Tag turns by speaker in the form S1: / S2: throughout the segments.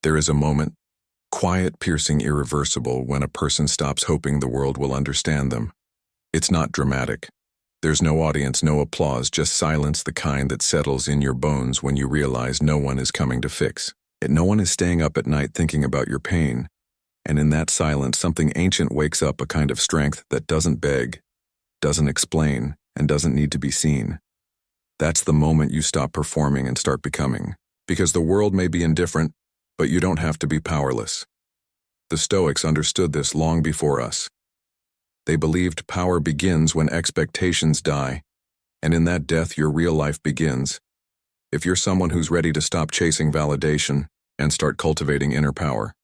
S1: There is a moment, quiet, piercing, irreversible, when a person stops hoping the world will understand them. It's not dramatic. There's no audience, no applause, just silence, the kind that settles in your bones when you realize no one is coming to fix it. No one is staying up at night thinking about your pain. And in that silence, something ancient wakes up, a kind of strength that doesn't beg, doesn't explain, and doesn't need to be seen. That's the moment you stop performing and start becoming. Because the world may be indifferent, but you don't have to be powerless. The Stoics understood this long before us. They believed power begins when expectations die, and in that death your real life begins. If you're someone who's ready to stop chasing validation and start cultivating inner power,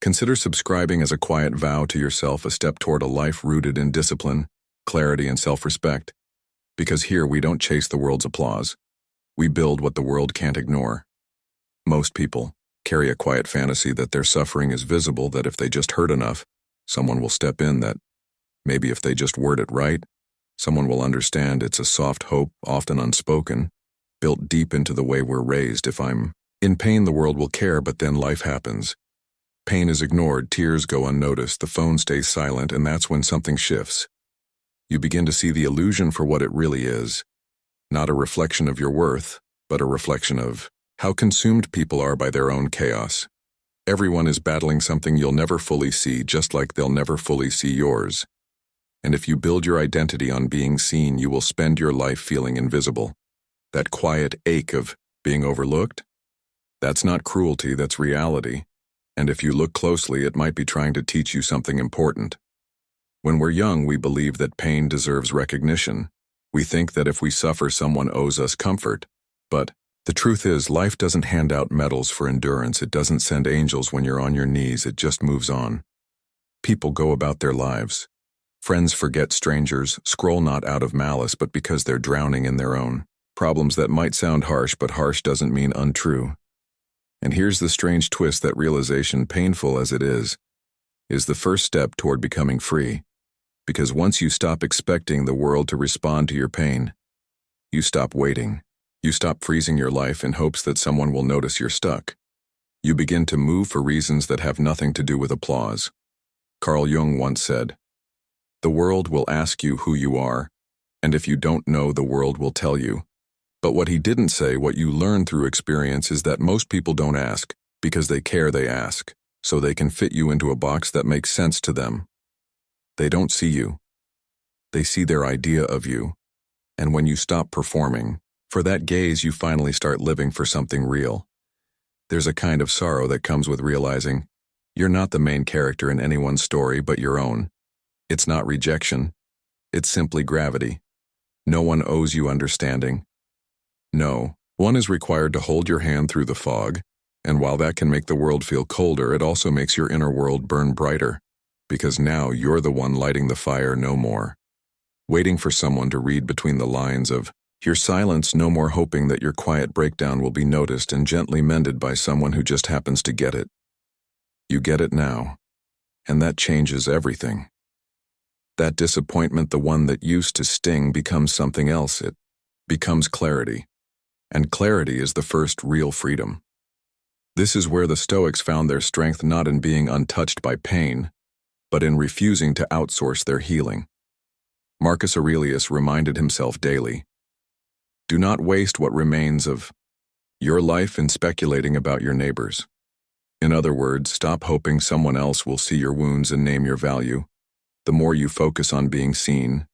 S1: consider subscribing as a quiet vow to yourself, a step toward a life rooted in discipline, clarity, and self-respect. Because here we don't chase the world's applause. We build what the world can't ignore. Most people carry a quiet fantasy that their suffering is visible, that if they just hurt enough, someone will step in, that maybe if they just word it right, someone will understand. It's a soft hope, often unspoken, built deep into the way we're raised. If I'm in pain, the world will care, but then life happens. Pain is ignored, tears go unnoticed, the phone stays silent, and that's when something shifts. You begin to see the illusion for what it really is, not a reflection of your worth, but a reflection of how consumed people are by their own chaos. Everyone is battling something you'll never fully see, just like they'll never fully see yours. And if you build your identity on being seen, you will spend your life feeling invisible. That quiet ache of being overlooked? That's not cruelty, that's reality. And if you look closely, it might be trying to teach you something important. When we're young, we believe that pain deserves recognition. We think that if we suffer, someone owes us comfort. But the truth is, life doesn't hand out medals for endurance. It doesn't send angels when you're on your knees. It just moves on. People go about their lives. Friends forget strangers, scroll not out of malice, but because they're drowning in their own problems. That might sound harsh, but harsh doesn't mean untrue. And here's the strange twist: that realization, painful as it is the first step toward becoming free. Because once you stop expecting the world to respond to your pain, you stop waiting. You stop freezing your life in hopes that someone will notice you're stuck. You begin to move for reasons that have nothing to do with applause. Carl Jung once said, "The world will ask you who you are, and if you don't know, the world will tell you." But what he didn't say, what you learn through experience, is that most people don't ask because they care. They ask so they can fit you into a box that makes sense to them. They don't see you. They see their idea of you. And when you stop performing for that gaze, you finally start living for something real. There's a kind of sorrow that comes with realizing you're not the main character in anyone's story but your own. It's not rejection. It's simply gravity. No one owes you understanding. No, one is required to hold your hand through the fog, and while that can make the world feel colder, it also makes your inner world burn brighter, because now you're the one lighting the fire, no more waiting for someone to read between the lines of your silence, no more hoping that your quiet breakdown will be noticed and gently mended by someone who just happens to get it. You get it now, and that changes everything. That disappointment, the one that used to sting, becomes something else. It becomes clarity. And clarity is the first real freedom. This is where the Stoics found their strength, not in being untouched by pain, but in refusing to outsource their healing. Marcus Aurelius reminded himself daily, "Do not waste what remains of your life in speculating about your neighbors." In other words, stop hoping someone else will see your wounds and name your value. The more you focus on being seen,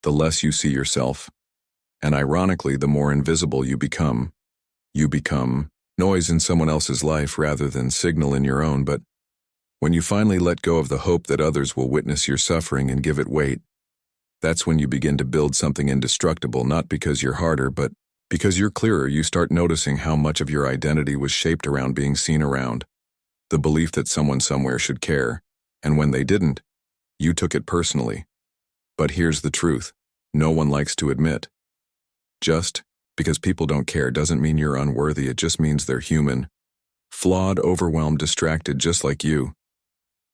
S1: the less you see yourself. And ironically, the more invisible you become. You become noise in someone else's life rather than signal in your own. But when you finally let go of the hope that others will witness your suffering and give it weight, that's when you begin to build something indestructible, not because you're harder, but because you're clearer. You start noticing how much of your identity was shaped around being seen around. The belief that someone somewhere should care, and when they didn't, you took it personally. But here's the truth: no one likes to admit. Just because people don't care doesn't mean you're unworthy. It just means they're human, flawed, overwhelmed, distracted, just like you.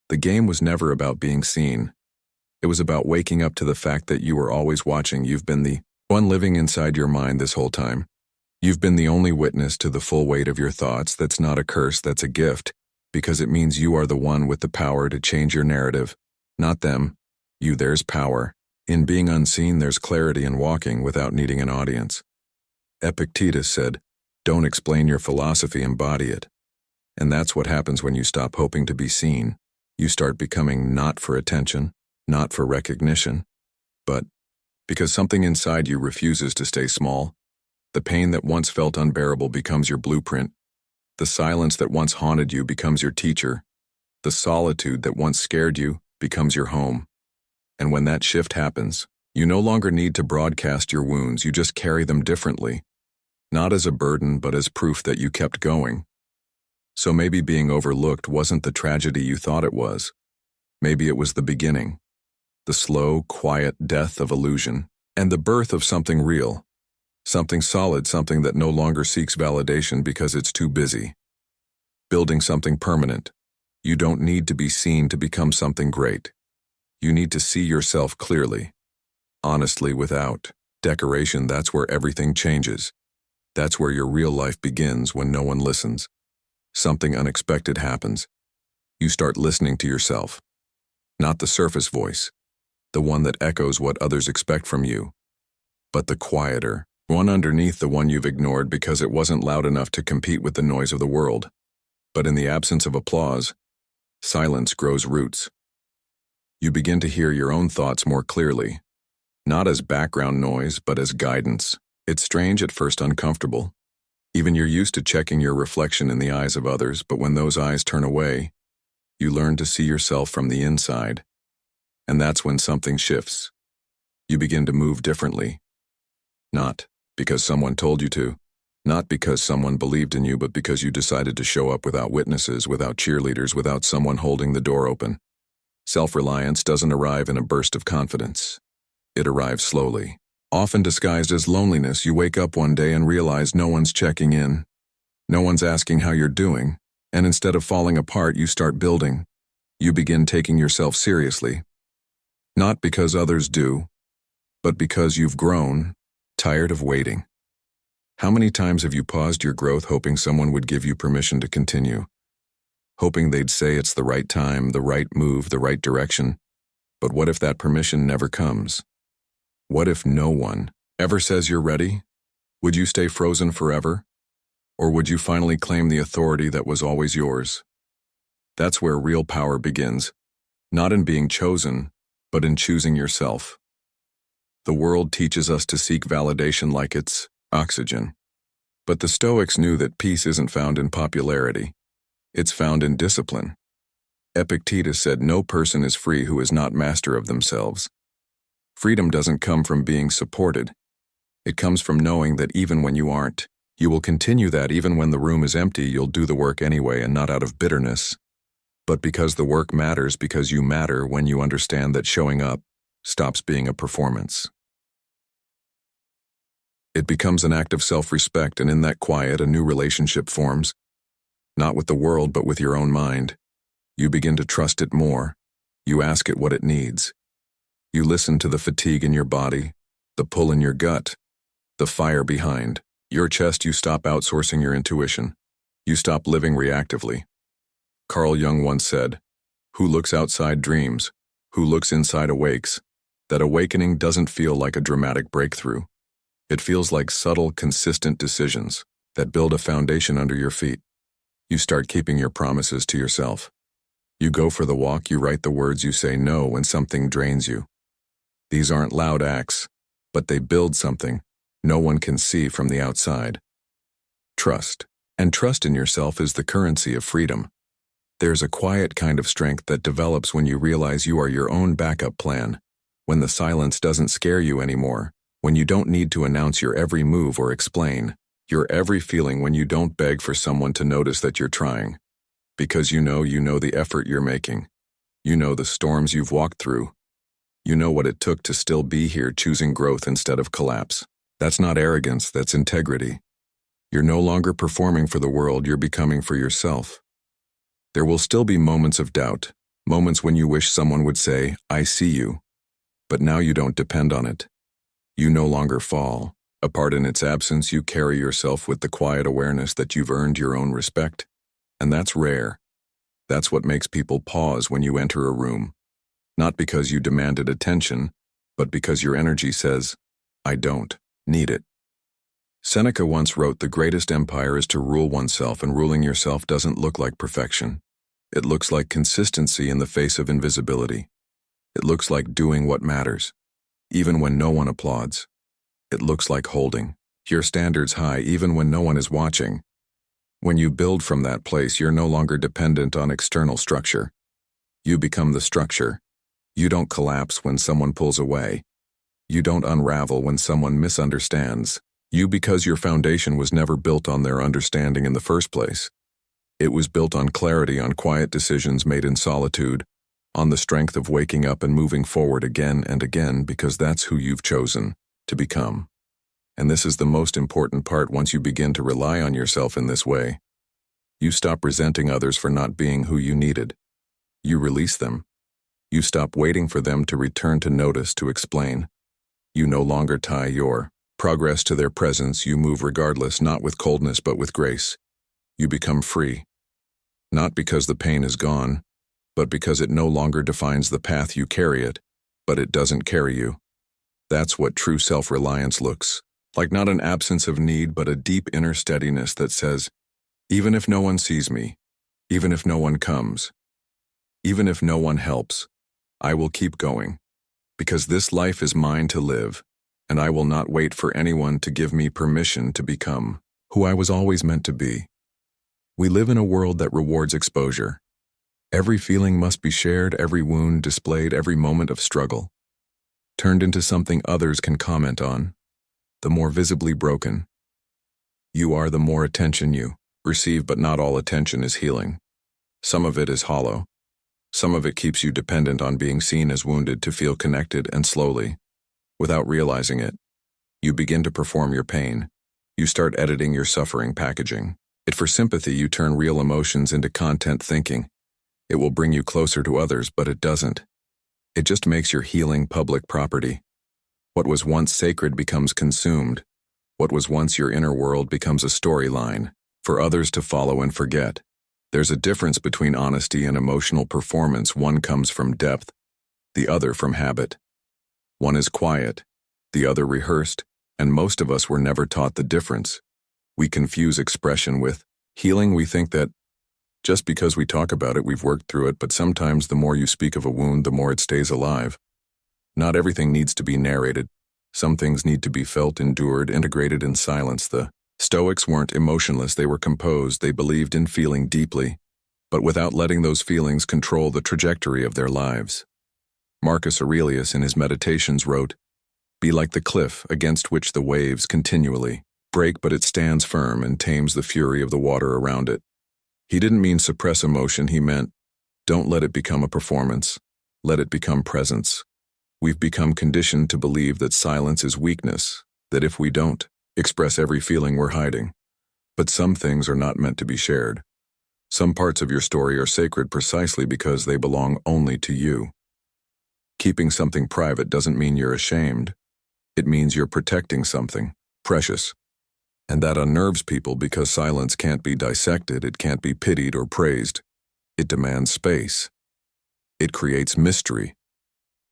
S1: The game was never about being seen. It was about waking up to the fact that you were always watching. You've been the one living inside your mind this whole time. You've been the only witness to the full weight of your thoughts. That's not a curse, that's a gift, because it means you are the one with the power to change your narrative. Not them. You. There's power. In being unseen, there's clarity in walking without needing an audience. Epictetus said, "Don't explain your philosophy, embody it." And that's what happens when you stop hoping to be seen. You start becoming not for attention, not for recognition, but because something inside you refuses to stay small. The pain that once felt unbearable becomes your blueprint. The silence that once haunted you becomes your teacher. The solitude that once scared you becomes your home. And when that shift happens, you no longer need to broadcast your wounds, you just carry them differently. Not as a burden, but as proof that you kept going. So maybe being overlooked wasn't the tragedy you thought it was. Maybe it was the beginning. The slow, quiet death of illusion, and the birth of something real. Something solid, something that no longer seeks validation because it's too busy. Building something permanent. You don't need to be seen to become something great. You need to see yourself clearly. Honestly, without decoration, that's where everything changes. That's where your real life begins when no one listens. Something unexpected happens. You start listening to yourself. Not the surface voice, the one that echoes what others expect from you, but the quieter, one underneath, the one you've ignored because it wasn't loud enough to compete with the noise of the world. But in the absence of applause, silence grows roots. You begin to hear your own thoughts more clearly, not as background noise, but as guidance. It's strange, at first uncomfortable. Even you're used to checking your reflection in the eyes of others, but when those eyes turn away, you learn to see yourself from the inside. And that's when something shifts. You begin to move differently. Not because someone told you to, not because someone believed in you, but because you decided to show up without witnesses, without cheerleaders, without someone holding the door open. Self-reliance doesn't arrive in a burst of confidence. It arrives slowly. Often disguised as loneliness. You wake up one day and realize no one's checking in. No one's asking how you're doing. And instead of falling apart, you start building. You begin taking yourself seriously. Not because others do, but because you've grown, tired of waiting. How many times have you paused your growth hoping someone would give you permission to continue? Hoping they'd say it's the right time, the right move, the right direction. But what if that permission never comes? What if no one ever says you're ready? Would you stay frozen forever? Or would you finally claim the authority that was always yours? That's where real power begins, not in being chosen, but in choosing yourself. The world teaches us to seek validation like it's oxygen. But the Stoics knew that peace isn't found in popularity. It's found in discipline. Epictetus said no person is free who is not master of themselves. Freedom doesn't come from being supported. It comes from knowing that even when you aren't, you will continue that. Even when the room is empty, you'll do the work anyway, and not out of bitterness, but because the work matters, because you matter. When you understand that showing up stops being a performance, it becomes an act of self-respect, and in that quiet, a new relationship forms, not with the world, but with your own mind. You begin to trust it more. You ask it what it needs. You listen to the fatigue in your body, the pull in your gut, the fire behind your chest. You stop outsourcing your intuition. You stop living reactively. Carl Jung once said, "Who looks outside dreams, who looks inside awakes." That awakening doesn't feel like a dramatic breakthrough. It feels like subtle, consistent decisions that build a foundation under your feet. You start keeping your promises to yourself. You go for the walk, you write the words, you say no when something drains you. These aren't loud acts, but they build something no one can see from the outside. Trust. And trust in yourself is the currency of freedom. There's a quiet kind of strength that develops when you realize you are your own backup plan, when the silence doesn't scare you anymore, when you don't need to announce your every move or explain your every feeling, when you don't beg for someone to notice that you're trying. Because you know the effort you're making. You know the storms you've walked through. You know what it took to still be here, choosing growth instead of collapse. That's not arrogance, that's integrity. You're no longer performing for the world, you're becoming for yourself. There will still be moments of doubt, moments when you wish someone would say, "I see you." But now you don't depend on it. You no longer fall. Apart in its absence, you carry yourself with the quiet awareness that you've earned your own respect. And that's rare. That's what makes people pause when you enter a room. Not because you demanded attention, but because your energy says, I don't need it. Seneca once wrote, "The greatest empire is to rule oneself, and ruling yourself doesn't look like perfection. It looks like consistency in the face of invisibility. It looks like doing what matters, even when no one applauds. It looks like holding your standards high even when no one is watching. When you build from that place, you're no longer dependent on external structure. You become the structure. You don't collapse when someone pulls away. You don't unravel when someone misunderstands. You because your foundation was never built on their understanding in the first place. It was built on clarity, on quiet decisions made in solitude, on the strength of waking up and moving forward again and again, because that's who you've chosen to become. And this is the most important part. Once you begin to rely on yourself in this way, you stop resenting others for not being who you needed. You release them. You stop waiting for them to return to notice, to explain. You no longer tie your progress to their presence. You move regardless, not with coldness but with grace. You become free. Not because the pain is gone, but because it no longer defines the path. You carry it, but it doesn't carry you. That's what true self-reliance looks like. Not an absence of need, but a deep inner steadiness that says, even if no one sees me, even if no one comes, even if no one helps, I will keep going, because this life is mine to live, and I will not wait for anyone to give me permission to become who I was always meant to be. We live in a world that rewards exposure. Every feeling must be shared, every wound displayed, every moment of struggle turned into something others can comment on. The more visibly broken you are, the more attention you receive, but not all attention is healing. Some of it is hollow. Some of it keeps you dependent on being seen as wounded to feel connected, and slowly, without realizing it, you begin to perform your pain. You start editing your suffering, packaging it for sympathy. You turn real emotions into content, thinking it will bring you closer to others, but it doesn't. It just makes your healing public property. What was once sacred becomes consumed. What was once your inner world becomes a storyline for others to follow and forget. There's a difference between honesty and emotional performance. One comes from depth, the other from habit. One is quiet, the other rehearsed, and most of us were never taught the difference. We confuse expression with healing. We think that just because we talk about it, we've worked through it, but sometimes the more you speak of a wound, the more it stays alive. Not everything needs to be narrated. Some things need to be felt, endured, integrated in silence. The Stoics weren't emotionless, they were composed. They believed in feeling deeply, but without letting those feelings control the trajectory of their lives. Marcus Aurelius in his Meditations wrote, "Be like the cliff against which the waves continually break, but it stands firm and tames the fury of the water around it." He didn't mean suppress emotion. He meant, don't let it become a performance. Let it become presence. We've become conditioned to believe that silence is weakness, that if we don't express every feeling, we're hiding. But some things are not meant to be shared. Some parts of your story are sacred precisely because they belong only to you. Keeping something private doesn't mean you're ashamed. It means you're protecting something precious. And that unnerves people because silence can't be dissected, it can't be pitied or praised. It demands space. It creates mystery.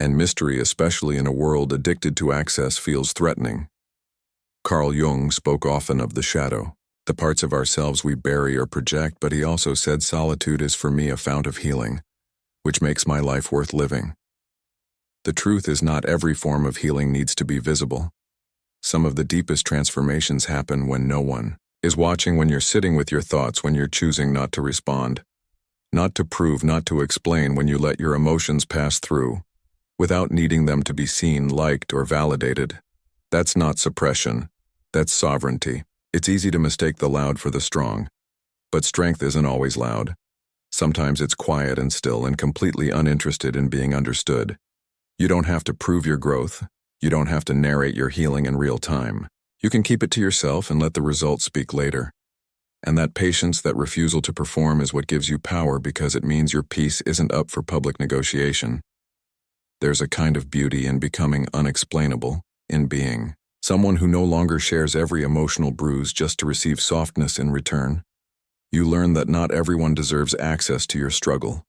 S1: And mystery, especially in a world addicted to access, feels threatening. Carl Jung spoke often of the shadow, the parts of ourselves we bury or project, but he also said, solitude is for me a fount of healing, which makes my life worth living. The truth is, not every form of healing needs to be visible. Some of the deepest transformations happen when no one is watching, when you're sitting with your thoughts, when you're choosing not to respond, not to prove, not to explain, when you let your emotions pass through, without needing them to be seen, liked, or validated. That's not suppression, that's sovereignty. It's easy to mistake the loud for the strong, but strength isn't always loud. Sometimes it's quiet and still and completely uninterested in being understood. You don't have to prove your growth. You don't have to narrate your healing in real time. You can keep it to yourself and let the results speak later. And that patience, that refusal to perform, is what gives you power, because it means your peace isn't up for public negotiation. There's a kind of beauty in becoming unexplainable, in being Someone who no longer shares every emotional bruise just to receive softness in return. You learn that not everyone deserves access to your struggle.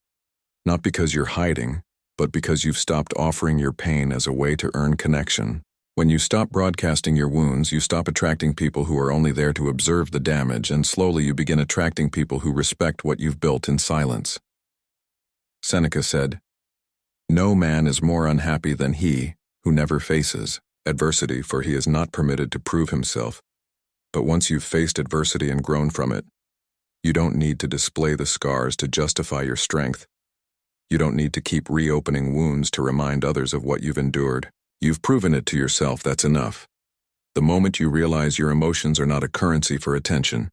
S1: Not because you're hiding, but because you've stopped offering your pain as a way to earn connection. When you stop broadcasting your wounds, you stop attracting people who are only there to observe the damage, and slowly you begin attracting people who respect what you've built in silence. Seneca said, "No man is more unhappy than he who never faces adversity, for he is not permitted to prove himself. But once you've faced adversity and grown from it, you don't need to display the scars to justify your strength. You don't need to keep reopening wounds to remind others of what you've endured. You've proven it to yourself, that's enough. The moment you realize your emotions are not a currency for attention,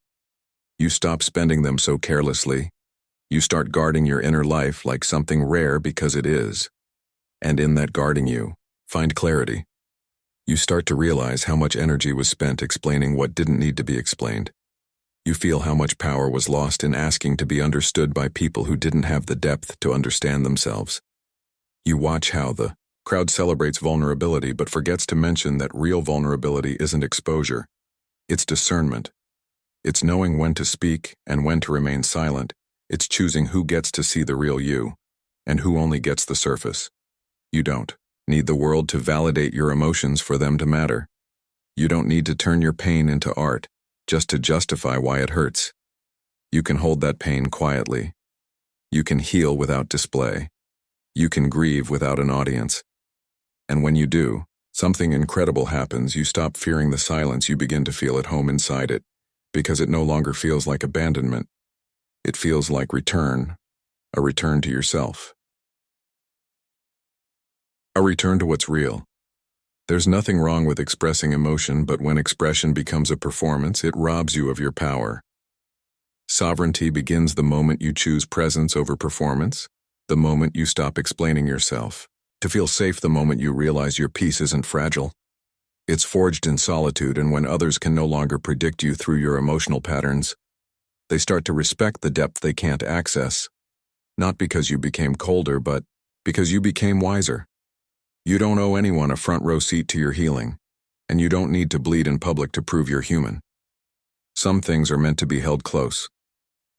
S1: you stop spending them so carelessly. You start guarding your inner life like something rare because it is. And in that guarding you, find clarity. You start to realize how much energy was spent explaining what didn't need to be explained. You feel how much power was lost in asking to be understood by people who didn't have the depth to understand themselves. You watch how the crowd celebrates vulnerability but forgets to mention that real vulnerability isn't exposure. It's discernment. It's knowing when to speak and when to remain silent. It's choosing who gets to see the real you and who only gets the surface. You don't need the world to validate your emotions for them to matter. You don't need to turn your pain into art just to justify why it hurts. You can hold that pain quietly. You can heal without display. You can grieve without an audience. And when you do, something incredible happens. You stop fearing the silence. You begin to feel at home inside it, because it no longer feels like abandonment. It feels like return, a return to yourself. A return to what's real. There's nothing wrong with expressing emotion, but when expression becomes a performance, it robs you of your power. Sovereignty begins the moment you choose presence over performance, the moment you stop explaining yourself. To feel safe, the moment you realize your peace isn't fragile. It's forged in solitude, and when others can no longer predict you through your emotional patterns, they start to respect the depth they can't access. Not because you became colder, but because you became wiser. You don't owe anyone a front row seat to your healing, and you don't need to bleed in public to prove you're human. Some things are meant to be held close.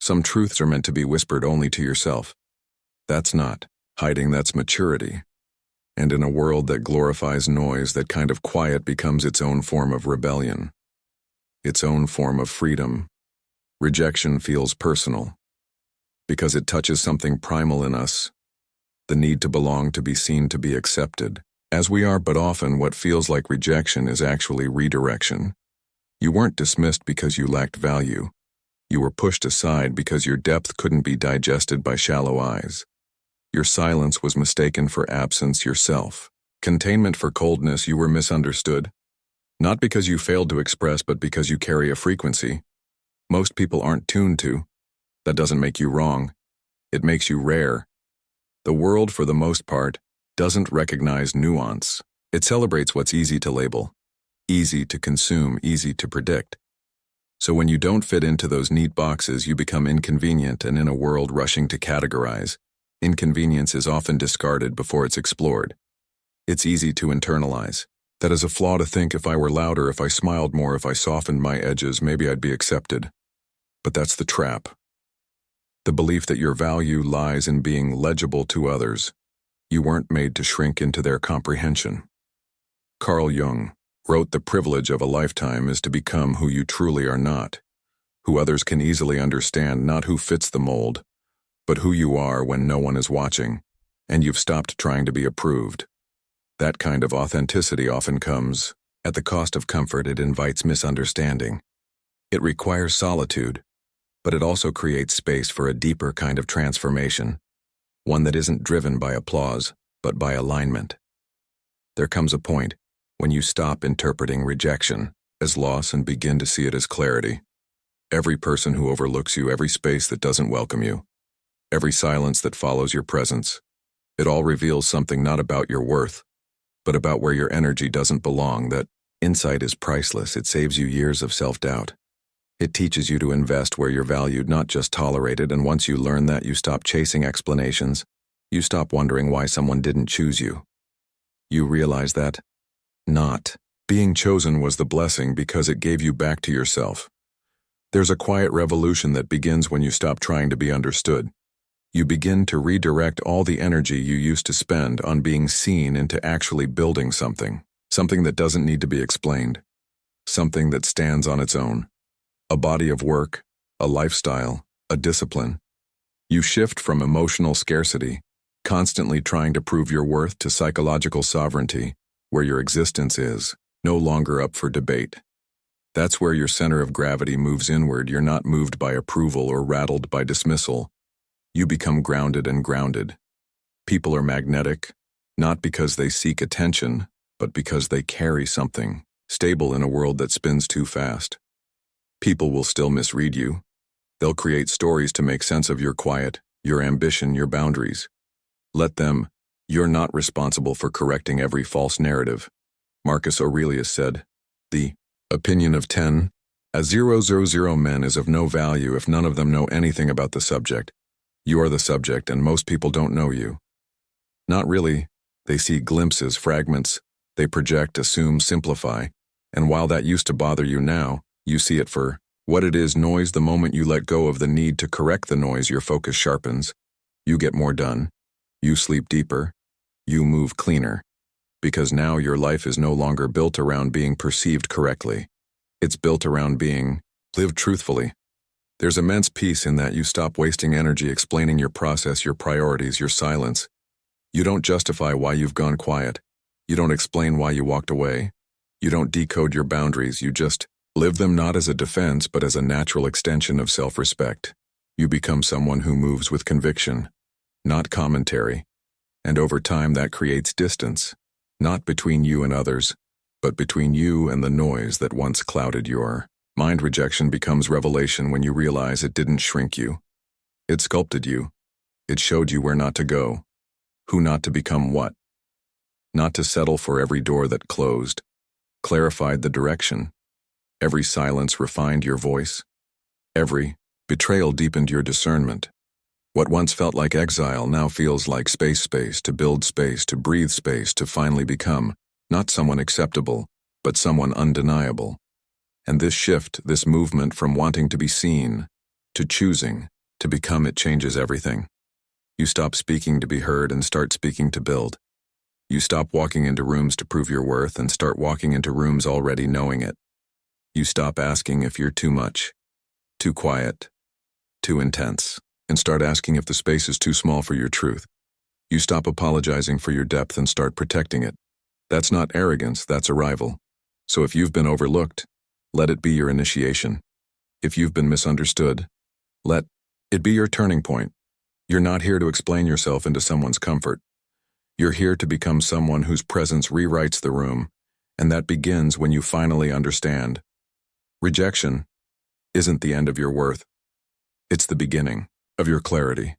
S1: Some truths are meant to be whispered only to yourself. That's not hiding, that's maturity. And in a world that glorifies noise, that kind of quiet becomes its own form of rebellion, its own form of freedom. Rejection feels personal, because it touches something primal in us, the need to belong, to be seen, to be accepted, as we are. But often what feels like rejection is actually redirection. You weren't dismissed because you lacked value. You were pushed aside because your depth couldn't be digested by shallow eyes. Your silence was mistaken for absence, yourself. Containment for coldness. You were misunderstood. Not because you failed to express, but because you carry a frequency most people aren't tuned to. That doesn't make you wrong. It makes you rare. The world, for the most part, doesn't recognize nuance. It celebrates what's easy to label, easy to consume, easy to predict. So when you don't fit into those neat boxes, you become inconvenient, and in a world rushing to categorize, inconvenience is often discarded before it's explored. It's easy to internalize. That is a flaw, to think if I were louder, if I smiled more, if I softened my edges, maybe I'd be accepted. But that's the trap. The belief that your value lies in being legible to others. You weren't made to shrink into their comprehension. Carl Jung wrote, "The privilege of a lifetime is to become who you truly are not, who others can easily understand, not who fits the mold, but who you are when no one is watching, and you've stopped trying to be approved." That kind of authenticity often comes at the cost of comfort. It invites misunderstanding. It requires solitude, but it also creates space for a deeper kind of transformation, one that isn't driven by applause, but by alignment. There comes a point when you stop interpreting rejection as loss and begin to see it as clarity. Every person who overlooks you, every space that doesn't welcome you, every silence that follows your presence, it all reveals something, not about your worth, but about where your energy doesn't belong. That insight is priceless. It saves you years of self-doubt. It teaches you to invest where you're valued, not just tolerated, and once you learn that, you stop chasing explanations. You stop wondering why someone didn't choose you. You realize that not Being chosen was the blessing because it gave you back to yourself. There's a quiet revolution that begins when you stop trying to be understood. You begin to redirect all the energy you used to spend on being seen into actually building something that doesn't need to be explained, something that stands on its own. A body of work, a lifestyle, a discipline. You shift from emotional scarcity, constantly trying to prove your worth, to psychological sovereignty, where your existence is no longer up for debate. That's where your center of gravity moves inward. You're not moved by approval or rattled by dismissal. You become grounded and grounded. People are magnetic, not because they seek attention, but because they carry something, stable in a world that spins too fast. People will still misread you. They'll create stories to make sense of your quiet, your ambition, your boundaries. Let them. You're not responsible for correcting every false narrative. Marcus Aurelius said, "The opinion of 10 men is of no value if none of them know anything about the subject. You are the subject, and most people don't know you." Not really. They see glimpses, fragments. They project, assume, simplify. And while that used to bother you now, you see it for what it is: noise. The moment you let go of the need to correct the noise, your focus sharpens. You get more done. You sleep deeper. You move cleaner. Because now your life is no longer built around being perceived correctly. It's built around being lived truthfully. There's immense peace in that. You stop wasting energy explaining your process, your priorities, your silence. You don't justify why you've gone quiet. You don't explain why you walked away. You don't decode your boundaries. You just live them, not as a defense, but as a natural extension of self-respect. You become someone who moves with conviction, not commentary. And over time that creates distance, not between you and others, but between you and the noise that once clouded your mind. Rejection becomes revelation when you realize it didn't shrink you. It sculpted you. It showed you where not to go, who not to become, what not to settle for. Every door that closed clarified the direction. Every silence refined your voice. Every betrayal deepened your discernment. What once felt like exile now feels like space, to build space, to breathe space, to finally become not someone acceptable, but someone undeniable. And this shift, this movement from wanting to be seen to choosing to become, it changes everything. You stop speaking to be heard and start speaking to build. You stop walking into rooms to prove your worth and start walking into rooms already knowing it. You stop asking if you're too much, too quiet, too intense, and start asking if the space is too small for your truth. You stop apologizing for your depth and start protecting it. That's not arrogance, that's arrival. So if you've been overlooked, let it be your initiation. If you've been misunderstood, let it be your turning point. You're not here to explain yourself into someone's comfort. You're here to become someone whose presence rewrites the room, and that begins when you finally understand. Rejection isn't the end of your worth. It's the beginning of your clarity.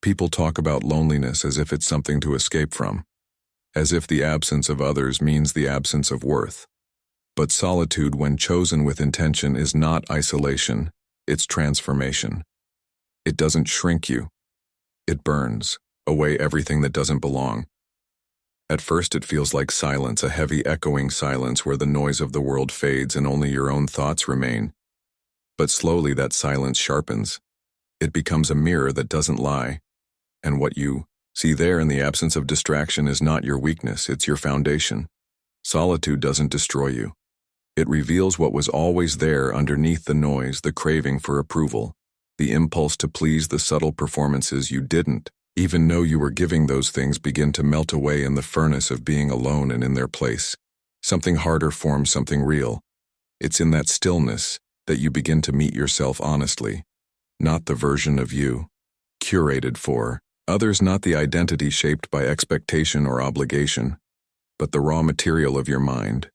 S1: People talk about loneliness as if it's something to escape from, as if the absence of others means the absence of worth. But solitude, when chosen with intention, is not isolation, it's transformation. It doesn't shrink you. It burns away everything that doesn't belong. At first it feels like silence, a heavy echoing silence where the noise of the world fades and only your own thoughts remain. But slowly that silence sharpens. It becomes a mirror that doesn't lie. And what you see there in the absence of distraction is not your weakness, it's your foundation. Solitude doesn't destroy you. It reveals what was always there underneath the noise, the craving for approval, the impulse to please, the subtle performances you didn't even know you were giving. Those things begin to melt away in the furnace of being alone, and in their place, something harder forms, something real. It's in that stillness that you begin to meet yourself honestly, not the version of you curated for others, not the identity shaped by expectation or obligation, but the raw material of your mind,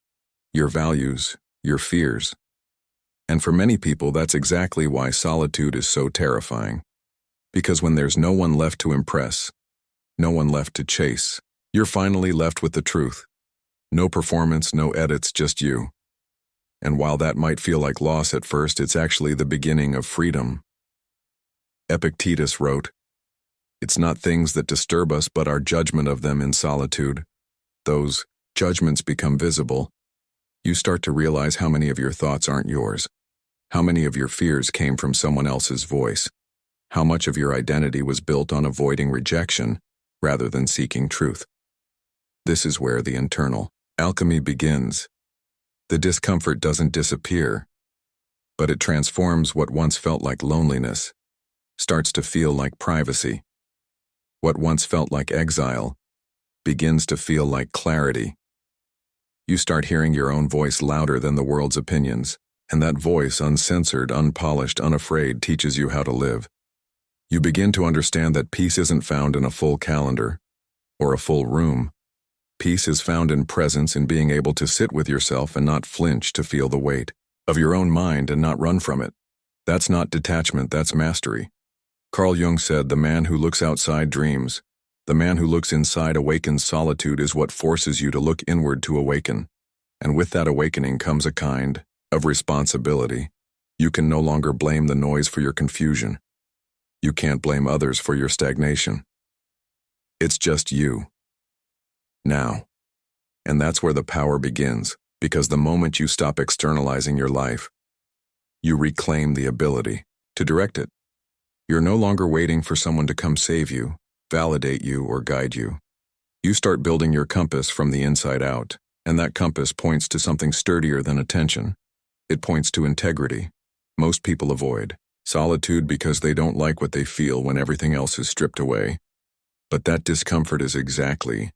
S1: your values, your fears. And for many people, that's exactly why solitude is so terrifying. Because when there's no one left to impress, no one left to chase, you're finally left with the truth. No performance, no edits, just you. And while that might feel like loss at first, it's actually the beginning of freedom. Epictetus wrote, "It's not things that disturb us, but our judgment of them in solitude. Those judgments become visible, You start to realize how many of your thoughts aren't yours, how many of your fears came from someone else's voice, how much of your identity was built on avoiding rejection rather than seeking truth. This is where the internal alchemy begins. The discomfort doesn't disappear, but it transforms what once felt like loneliness, starts to feel like privacy. What once felt like exile begins to feel like clarity. You start hearing your own voice louder than the world's opinions, and that voice, uncensored, unpolished, unafraid, teaches you how to live. You begin to understand that peace isn't found in a full calendar or a full room. Peace is found in presence, in being able to sit with yourself and not flinch, to feel the weight of your own mind and not run from it. That's not detachment, that's mastery. Carl Jung said, "The man who looks outside dreams. The man who looks inside awakens. Solitude is what forces you to look inward to awaken. And with that awakening comes a kind of responsibility. You can no longer blame the noise for your confusion. You can't blame others for your stagnation. It's just you. Now." And that's where the power begins, because the moment you stop externalizing your life, you reclaim the ability to direct it. You're no longer waiting for someone to come save you, validate you, or guide you. You start building your compass from the inside out, and that compass points to something sturdier than attention. It points to integrity. Most people avoid solitude because they don't like what they feel when everything else is stripped away. But that discomfort is exactly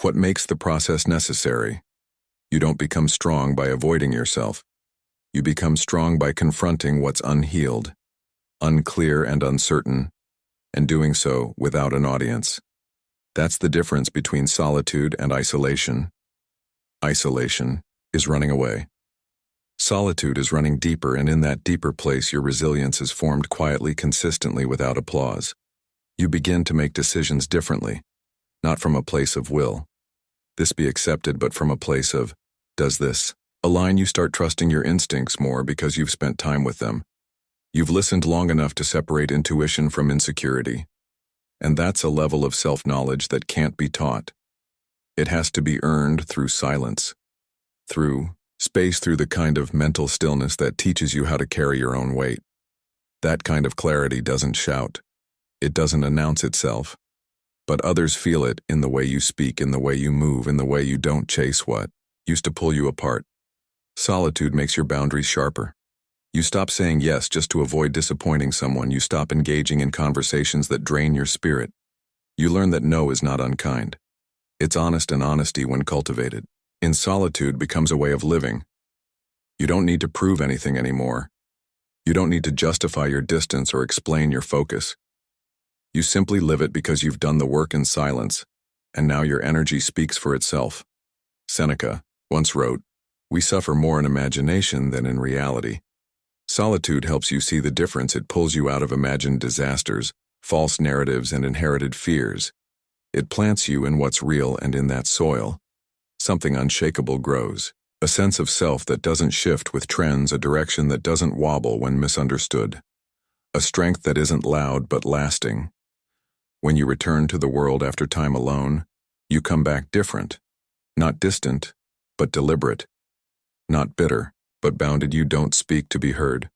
S1: what makes the process necessary. You don't become strong by avoiding yourself. You become strong by confronting what's unhealed, unclear, and uncertain, and doing so without an audience. That's the difference between solitude and isolation. Isolation is running away. Solitude is running deeper, and in that deeper place your resilience is formed quietly, consistently, without applause. You begin to make decisions differently, not from a place of will this be accepted, but from a place of, does this align? You start trusting your instincts more because you've spent time with them. You've listened long enough to separate intuition from insecurity. And that's a level of self-knowledge that can't be taught. It has to be earned through silence, through space, through the kind of mental stillness that teaches you how to carry your own weight. That kind of clarity doesn't shout. It doesn't announce itself. But others feel it in the way you speak, in the way you move, in the way you don't chase what used to pull you apart. Solitude makes your boundaries sharper. You stop saying yes just to avoid disappointing someone. You stop engaging in conversations that drain your spirit. You learn that no is not unkind. It's honest, and honesty, when cultivated in solitude, becomes a way of living. You don't need to prove anything anymore. You don't need to justify your distance or explain your focus. You simply live it because you've done the work in silence, and now your energy speaks for itself. Seneca once wrote, "We suffer more in imagination than in reality." Solitude helps you see the difference. It pulls you out of imagined disasters, false narratives, and inherited fears. It plants you in what's real, and in that soil, something unshakable grows. A sense of self that doesn't shift with trends, a direction that doesn't wobble when misunderstood. A strength that isn't loud but lasting. When you return to the world after time alone, you come back different. Not distant, but deliberate. Not bitter, but bounded. You don't speak to be heard.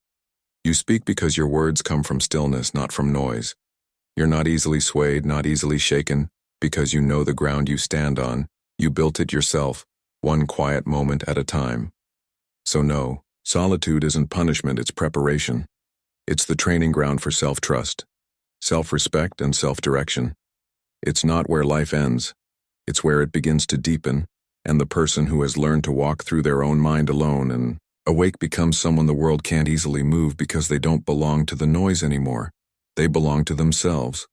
S1: You speak because your words come from stillness, not from noise. You're not easily swayed, not easily shaken, because you know the ground you stand on. You built it yourself, one quiet moment at a time. So no, solitude isn't punishment, it's preparation. It's the training ground for self-trust, self-respect, and self-direction. It's not where life ends. It's where it begins to deepen, and the person who has learned to walk through their own mind alone and awake becomes someone the world can't easily move, because they don't belong to the noise anymore. They belong to themselves.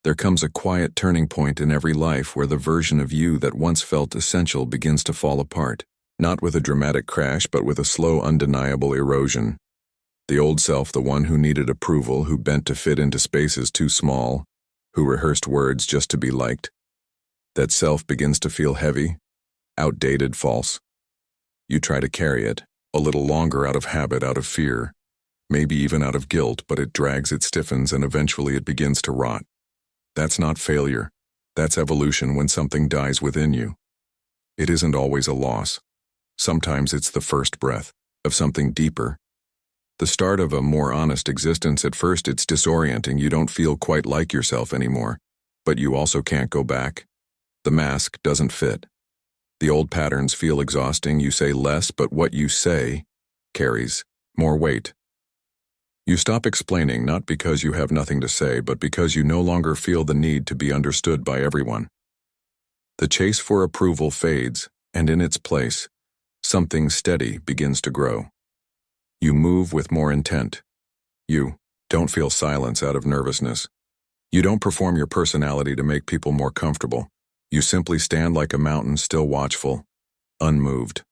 S1: There comes a quiet turning point in every life where the version of you that once felt essential begins to fall apart, not with a dramatic crash, but with a slow, undeniable erosion. The old self, the one who needed approval, who bent to fit into spaces too small, who rehearsed words just to be liked, that self begins to feel heavy, outdated, false. You try to carry it a little longer out of habit, out of fear, maybe even out of guilt, but it drags, it stiffens, and eventually it begins to rot. That's not failure. That's evolution when something dies within you. It isn't always a loss. Sometimes it's the first breath of something deeper. The start of a more honest existence. At first it's disorienting. You don't feel quite like yourself anymore, but you also can't go back. The mask doesn't fit. The old patterns feel exhausting. You say less, but what you say carries more weight. You stop explaining, not because you have nothing to say, but because you no longer feel the need to be understood by everyone. The chase for approval fades, and in its place, something steady begins to grow. You move with more intent. You don't feel silence out of nervousness. You don't perform your personality to make people more comfortable. You simply stand like a mountain, still watchful, unmoved.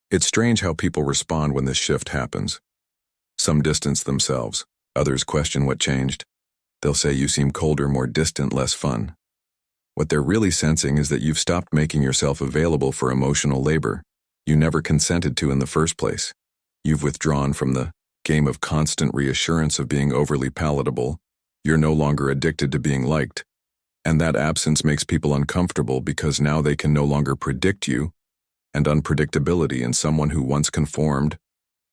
S1: It's strange how people respond when this shift happens. Some distance themselves. Others question what changed. They'll say you seem colder, more distant, less fun. What they're really sensing is that you've stopped making yourself available for emotional labor you never consented to in the first place. You've withdrawn from the game of constant reassurance of being overly palatable. You're no longer addicted to being liked. And that absence makes people uncomfortable because now they can no longer predict you, and unpredictability in someone who once conformed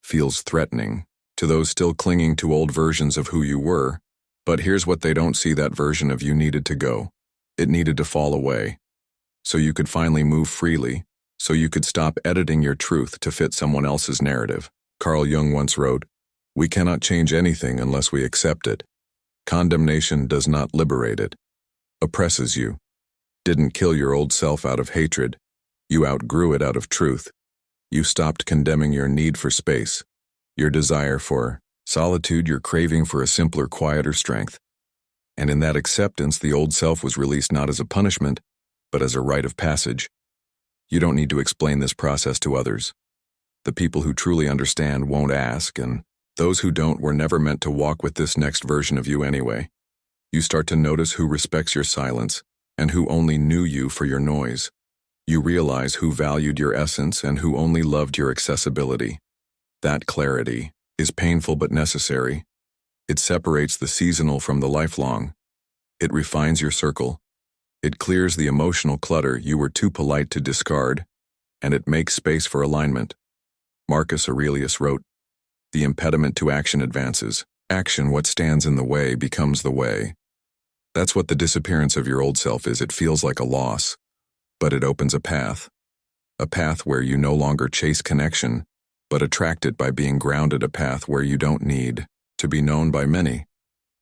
S1: feels threatening to those still clinging to old versions of who you were. But here's what they don't see: that version of you needed to go. It needed to fall away, so you could finally move freely, so you could stop editing your truth to fit someone else's narrative. Carl Jung once wrote, "We cannot change anything unless we accept it. Condemnation does not liberate it. Oppresses you. Didn't kill your old self out of hatred. You outgrew it out of truth. You stopped condemning your need for space, your desire for solitude, your craving for a simpler, quieter strength. And in that acceptance, the old self was released not as a punishment, but as a rite of passage. You don't need to explain this process to others. The people who truly understand won't ask, and those who don't were never meant to walk with this next version of you anyway. You start to notice who respects your silence and who only knew you for your noise. You realize who valued your essence and who only loved your accessibility. That clarity is painful but necessary. It separates the seasonal from the lifelong. It refines your circle. It clears the emotional clutter you were too polite to discard, and it makes space for alignment. Marcus Aurelius wrote, "The impediment to action advances. Action, what stands in the way, becomes the way." That's what the disappearance of your old self is. It feels like a loss, but it opens a path where you no longer chase connection, but attract it by being grounded, a path where you don't need to be known by many.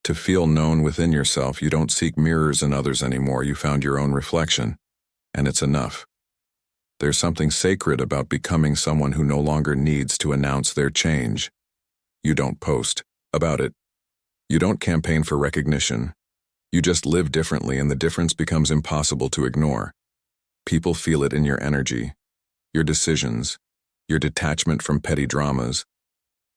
S1: To feel known within yourself, you don't seek mirrors in others anymore. You found your own reflection, and it's enough. There's something sacred about becoming someone who no longer needs to announce their change. You don't post about it. You don't campaign for recognition. You just live differently, and the difference becomes impossible to ignore. People feel it in your energy, your decisions, your detachment from petty dramas.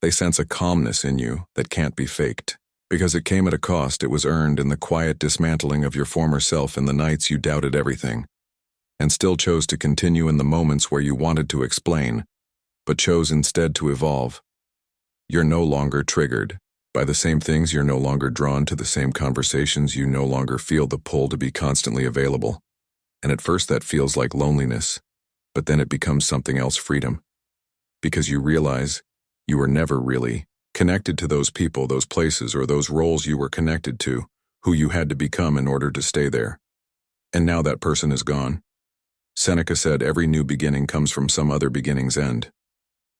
S1: They sense a calmness in you that can't be faked. Because it came at a cost, it was earned in the quiet dismantling of your former self, in the nights you doubted everything, and still chose to continue, in the moments where you wanted to explain, but chose instead to evolve. You're no longer triggered by the same things. You're no longer drawn to the same conversations. You no longer feel the pull to be constantly available. And at first that feels like loneliness, but then it becomes something else: freedom. Because you realize you were never really connected to those people, those places, or those roles you were connected to, who you had to become in order to stay there. And now that person is gone. Seneca said, "Every new beginning comes from some other beginning's end."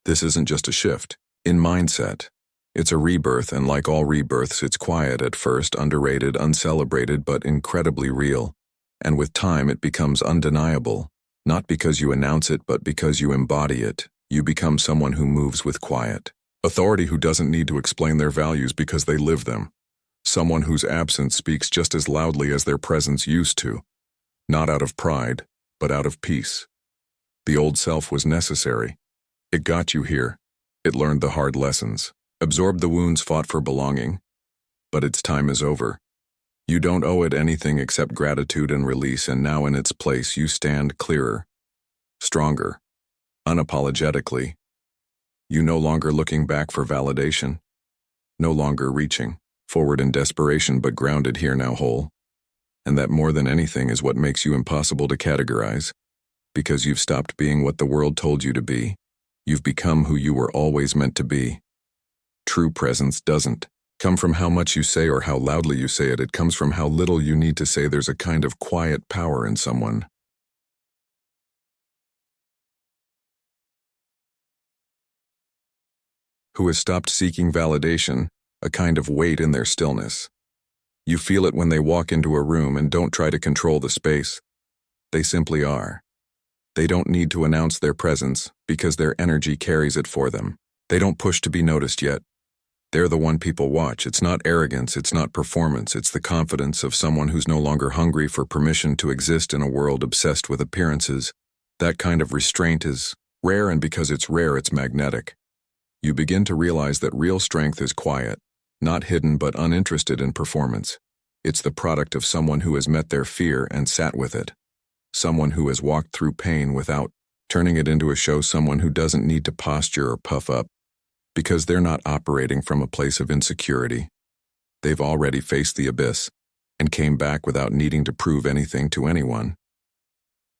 S1: This isn't just a shift in mindset. It's a rebirth, and like all rebirths, it's quiet at first, underrated, uncelebrated, but incredibly real. And with time, it becomes undeniable, not because you announce it, but because you embody it. You become someone who moves with quiet authority, who doesn't need to explain their values because they live them. Someone whose absence speaks just as loudly as their presence used to, not out of pride, but out of peace. The old self was necessary. It got you here. It learned the hard lessons, absorbed the wounds, fought for belonging. But its time is over. You don't owe it anything except gratitude and release, and now in its place you stand clearer, stronger, unapologetically. You no longer looking back for validation. no longer reaching forward in desperation but grounded here now whole. And that more than anything is what makes you impossible to categorize, because you've stopped being what the world told you to be. You've become who you were always meant to be. True presence doesn't come from how much you say or how loudly you say it. It comes from how little you need to say. There's a kind of quiet power in someone who has stopped seeking validation, a kind of weight in their stillness. You feel it when they walk into a room and don't try to control the space. They simply are. They don't need to announce their presence because their energy carries it for them. They don't push to be noticed yet. They're the one people watch. It's not arrogance, it's not performance, it's the confidence of someone who's no longer hungry for permission to exist in a world obsessed with appearances. That kind of restraint is rare, and because it's rare, it's magnetic. You begin to realize that real strength is quiet, not hidden but uninterested in performance. It's the product of someone who has met their fear and sat with it. Someone who has walked through pain without turning it into a show. Someone who doesn't need to posture or puff up, because they're not operating from a place of insecurity. They've already faced the abyss and came back without needing to prove anything to anyone.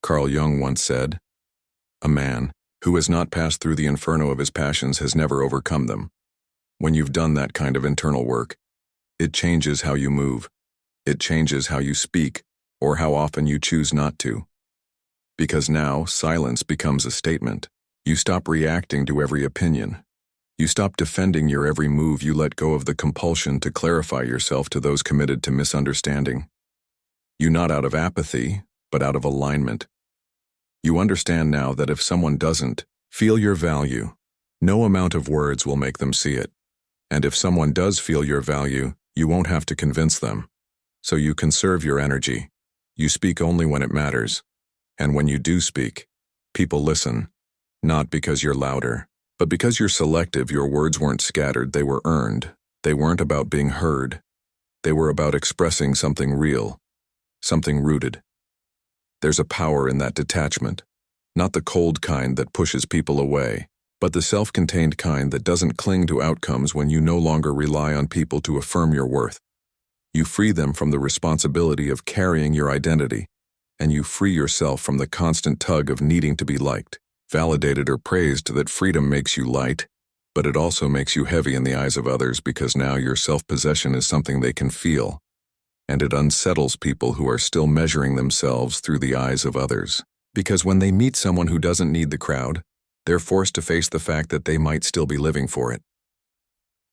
S1: Carl Jung once said, "A man who has not passed through the inferno of his passions has never overcome them." When you've done that kind of internal work, it changes how you move. It changes how you speak, or how often you choose not to. Because now, silence becomes a statement. You stop reacting to every opinion. You stop defending your every move. You let go of the compulsion to clarify yourself to those committed to misunderstanding. You not out of apathy, but out of alignment. You understand now that if someone doesn't feel your value, no amount of words will make them see it. And if someone does feel your value, you won't have to convince them. So you conserve your energy. You speak only when it matters. And when you do speak, people listen. Not because you're louder, but because you're selective. Your words weren't scattered, they were earned. They weren't about being heard. They were about expressing something real, something rooted. There's a power in that detachment, not the cold kind that pushes people away, but the self-contained kind that doesn't cling to outcomes. When you no longer rely on people to affirm your worth, you free them from the responsibility of carrying your identity, and you free yourself from the constant tug of needing to be liked, validated, or praised. That freedom makes you light, but it also makes you heavy in the eyes of others, because now your self-possession is something they can feel, and it unsettles people who are still measuring themselves through the eyes of others. Because when they meet someone who doesn't need the crowd, they're forced to face the fact that they might still be living for it.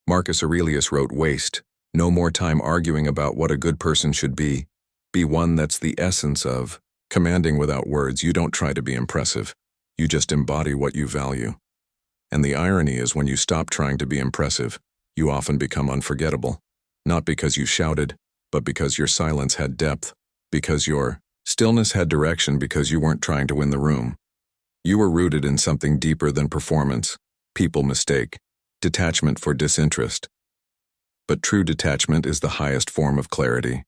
S1: Marcus Aurelius wrote, "Waste no more time arguing about what a good person should be. Be one." That's the essence of commanding without words. You don't try to be impressive. You just embody what you value. And the irony is, when you stop trying to be impressive, you often become unforgettable. Not because you shouted, but because your silence had depth, because your stillness had direction, because you weren't trying to win the room. You were rooted in something deeper than performance. People mistake detachment for disinterest. But true detachment is the highest form of clarity.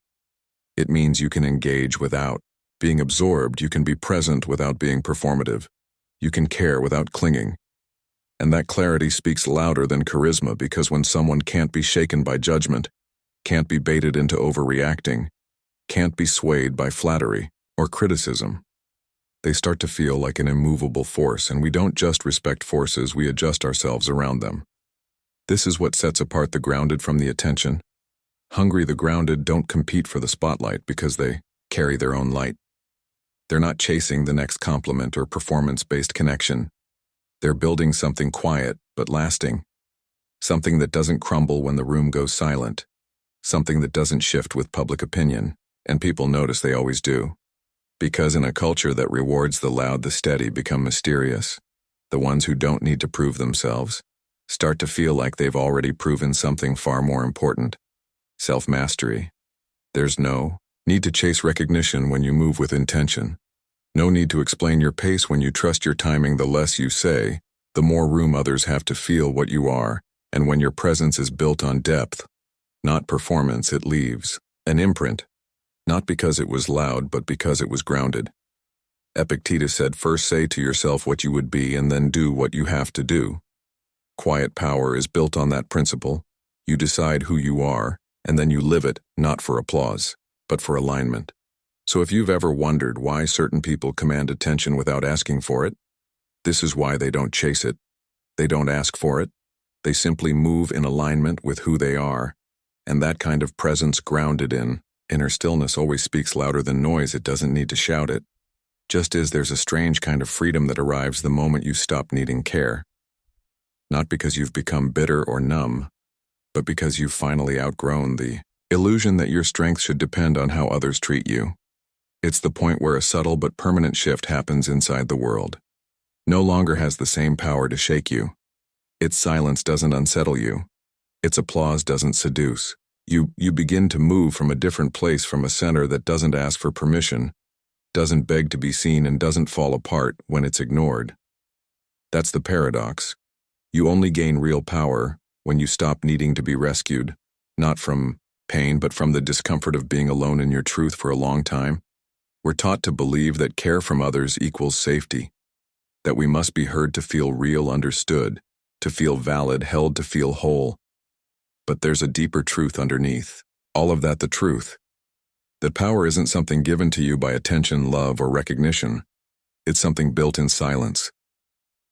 S1: It means you can engage without being absorbed. You can be present without being performative. You can care without clinging. And that clarity speaks louder than charisma, because when someone can't be shaken by judgment, can't be baited into overreacting, can't be swayed by flattery or criticism, they start to feel like an immovable force. And we don't just respect forces, we adjust ourselves around them. This is what sets apart the grounded from the attention hungry. The grounded don't compete for the spotlight because they carry their own light. They're not chasing the next compliment or performance-based connection. They're building something quiet but lasting, something that doesn't crumble when the room goes silent, something that doesn't shift with public opinion. And people notice, they always do. Because in a culture that rewards the loud, the steady become mysterious. The ones who don't need to prove themselves start to feel like they've already proven something far more important: self-mastery. There's no need to chase recognition when you move with intention. No need to explain your pace when you trust your timing. The less you say, the more room others have to feel what you are. And when your presence is built on depth, not performance, it leaves an imprint, not because it was loud, but because it was grounded. Epictetus said, "First say to yourself what you would be, and then do what you have to do." Quiet power is built on that principle. You decide who you are, and then you live it, not for applause, but for alignment. So if you've ever wondered why certain people command attention without asking for it, this is why they don't chase it. They don't ask for it. They simply move in alignment with who they are, and that kind of presence grounded in inner stillness always speaks louder than noise. It doesn't need to shout it. Just as there's a strange kind of freedom that arrives the moment you stop needing care. Not because you've become bitter or numb, but because you've finally outgrown the illusion that your strength should depend on how others treat you. It's the point where a subtle but permanent shift happens inside the world. No longer has the same power to shake you. Its silence doesn't unsettle you. Its applause doesn't seduce. You begin to move from a different place, from a center that doesn't ask for permission, doesn't beg to be seen, and doesn't fall apart when it's ignored. That's the paradox. You only gain real power when you stop needing to be rescued, not from pain, but from the discomfort of being alone in your truth for a long time. We're taught to believe that care from others equals safety, that we must be heard to feel real, understood, to feel valid, held, to feel whole. But there's a deeper truth underneath all of that, the truth that power isn't something given to you by attention, love, or recognition. It's something built in silence,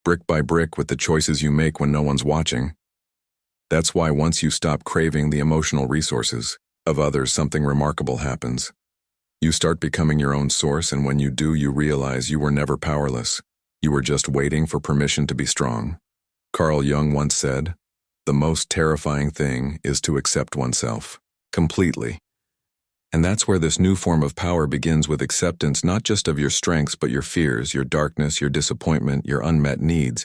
S1: brick by brick, with the choices you make when no one's watching. That's why once you stop craving the emotional resources of others, something remarkable happens. You start becoming your own source, and when you do, you realize you were never powerless. You were just waiting for permission to be strong. Carl Jung once said, "The most terrifying thing is to accept oneself completely." And that's where this new form of power begins, with acceptance not just of your strengths but your fears, your darkness, your disappointment, your unmet needs.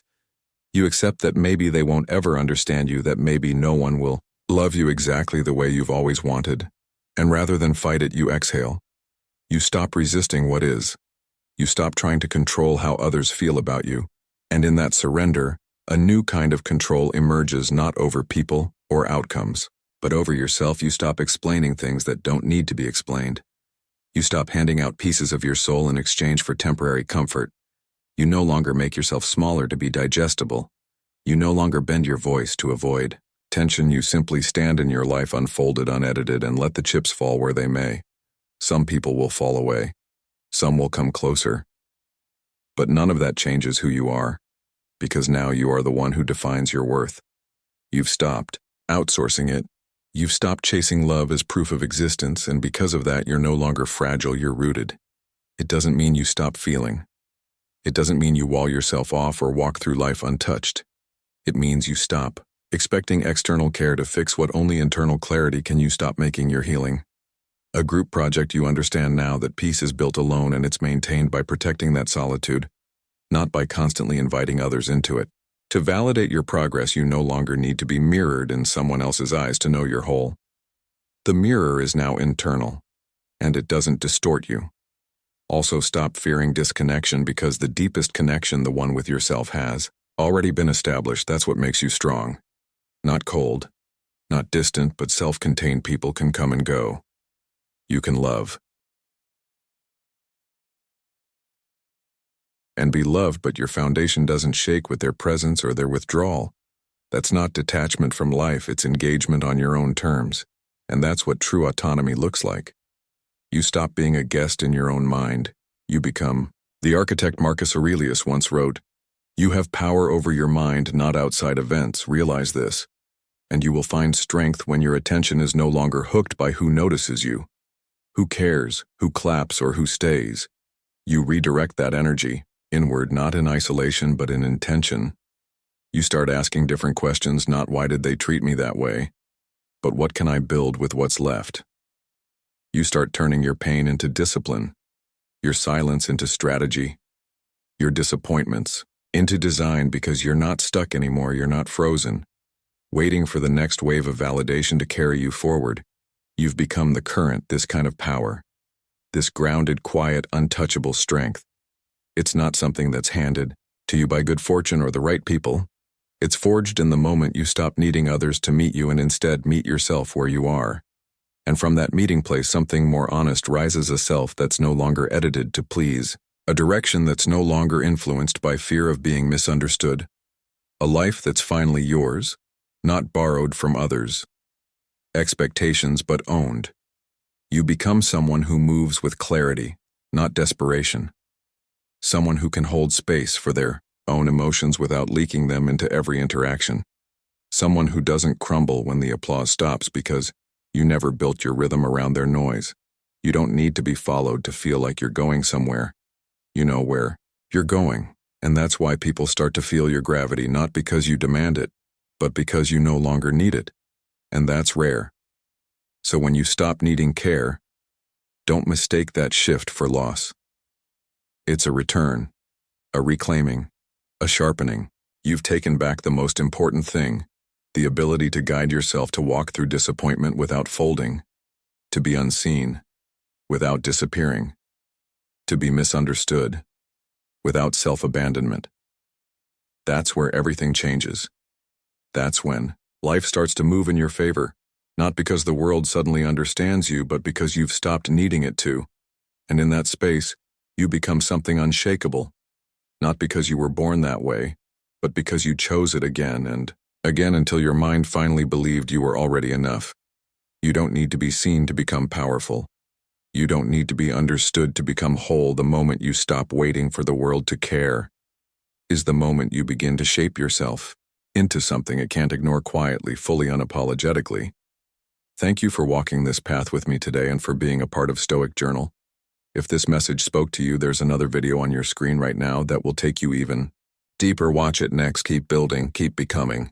S1: You accept that maybe they won't ever understand you, that maybe no one will love you exactly the way you've always wanted. And rather than fight it, you exhale. You stop resisting what is. You stop trying to control how others feel about you. And in that surrender, a new kind of control emerges, not over people or outcomes, but over yourself. You stop explaining things that don't need to be explained. You stop handing out pieces of your soul in exchange for temporary comfort. You no longer make yourself smaller to be digestible. You no longer bend your voice to avoid tension. You simply stand in your life unfolded, unedited, and let the chips fall where they may. Some people will fall away. Some will come closer. But none of that changes who you are, because now you are the one who defines your worth. You've stopped outsourcing it. You've stopped chasing love as proof of existence, and because of that, you're no longer fragile, you're rooted. It doesn't mean you stop feeling. It doesn't mean you wall yourself off or walk through life untouched. It means you stop expecting external care to fix what only internal clarity can. You stop making your healing a group project. You understand now that peace is built alone, and it's maintained by protecting that solitude, not by constantly inviting others into it. To validate your progress, you no longer need to be mirrored in someone else's eyes to know you're whole. The mirror is now internal, and it doesn't distort you. Also, stop fearing disconnection, because the deepest connection, the one with yourself, has already been established. That's what makes you strong. Not cold, not distant, but self-contained. People can come and go. You can love and be loved, but your foundation doesn't shake with their presence or their withdrawal. That's not detachment from life, it's engagement on your own terms. And that's what true autonomy looks like. You stop being a guest in your own mind. You become. The architect Marcus Aurelius once wrote, "You have power over your mind, not outside events. Realize this, and you will find strength when your attention is no longer hooked by who notices you, who cares, who claps, or who stays. You redirect that energy inward, not in isolation, but in intention. You start asking different questions, not why did they treat me that way, but what can I build with what's left? You start turning your pain into discipline, your silence into strategy, your disappointments into design, because you're not stuck anymore, you're not frozen, waiting for the next wave of validation to carry you forward. You've become the current, this kind of power, this grounded, quiet, untouchable strength. It's not something that's handed to you by good fortune or the right people. It's forged in the moment you stop needing others to meet you and instead meet yourself where you are. And from that meeting place, something more honest rises, a self that's no longer edited to please, a direction that's no longer influenced by fear of being misunderstood, a life that's finally yours, not borrowed from others. expectations but owned. You become someone who moves with clarity, not desperation. Someone who can hold space for their own emotions without leaking them into every interaction. Someone who doesn't crumble when the applause stops because you never built your rhythm around their noise. You don't need to be followed to feel like you're going somewhere. You know where you're going, and that's why people start to feel your gravity, not because you demand it, but because you no longer need it. And that's rare. So when you stop needing care, don't mistake that shift for loss. It's a return, a reclaiming, a sharpening. You've taken back the most important thing, the ability to guide yourself, to walk through disappointment without folding, to be unseen without disappearing, to be misunderstood without self-abandonment. That's where everything changes. That's when life starts to move in your favor, not because the world suddenly understands you, but because you've stopped needing it to. And in that space, you become something unshakable, not because you were born that way, but because you chose it again and again until your mind finally believed you were already enough. You don't need to be seen to become powerful. You don't need to be understood to become whole. The moment you stop waiting for the world to care is the moment you begin to shape yourself into something it can't ignore, quietly, fully, unapologetically. Thank you for walking this path with me today and for being a part of Stoic Journal. If this message spoke to you, there's another video on your screen right now that will take you even deeper. Watch it next. Keep building, keep becoming.